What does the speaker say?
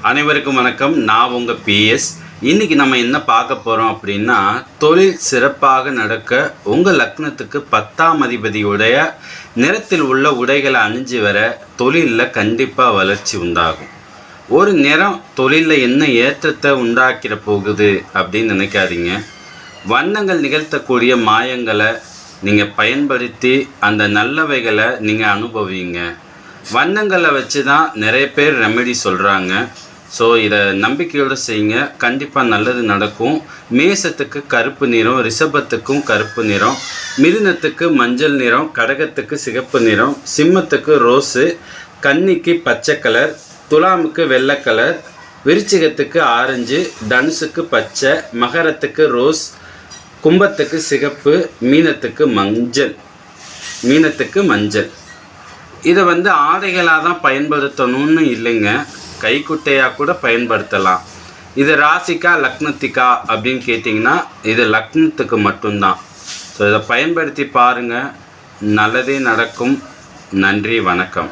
அனைவருக்கும் வணக்கம். நான் உங்கள் பிஎஸ். இன்றைக்கி நம்ம என்ன பார்க்க போகிறோம் அப்படின்னா, தொழில் சிறப்பாக நடக்க உங்கள் லக்னத்துக்கு 10ஆம் அதிபதியுடைய நிறத்தில் உள்ள உடைகளை அணிஞ்சு வர தொழிலில் கண்டிப்பாக வளர்ச்சி உண்டாகும். ஒரு நிறம் தொழிலில் என்ன ஏற்றத்தை உண்டாக்கிற போகுது அப்படின்னு நினைக்காதீங்க. வண்ணங்கள் நிகழ்த்தக்கூடிய மாயங்களை நீங்கள் பயன்படுத்தி அந்த நல்லவைகளை நீங்கள் அனுபவிங்க. வண்ணங்களை வச்சு தான் நிறைய பேர் ரெமெடி சொல்கிறாங்க. ஸோ இதை நம்பிக்கையோடு செய்யுங்க, கண்டிப்பாக நல்லது நடக்கும். மேசத்துக்கு கருப்பு நிறம், ரிஷபத்துக்கும் கருப்பு நிறம், மிதுனத்துக்கு மஞ்சள் நிறம், கடகத்துக்கு சிகப்பு நிறம், சிம்மத்துக்கு ரோஸு, கன்னிக்கு பச்சை கலர், துலாமுக்கு வெள்ளை கலர், விருச்சிகத்துக்கு ஆரஞ்சு, தனுசுக்கு பச்சை, மகரத்துக்கு ரோஸ், கும்பத்துக்கு சிகப்பு, மீனத்துக்கு மஞ்சள். இதை ஆடைகளாக தான் பயன்படுத்தணும்னு இல்லைங்க, கைக்குட்டையாக கூட பயன்படுத்தலாம். இது ராசிக்கா லக்னத்திக்கா அப்படின்னு கேட்டிங்கன்னா இது லக்னத்துக்கு மட்டும்தான். ஸோ இதை பயன்படுத்தி பாருங்கள், நல்லதே நடக்கும். நன்றி, வணக்கம்.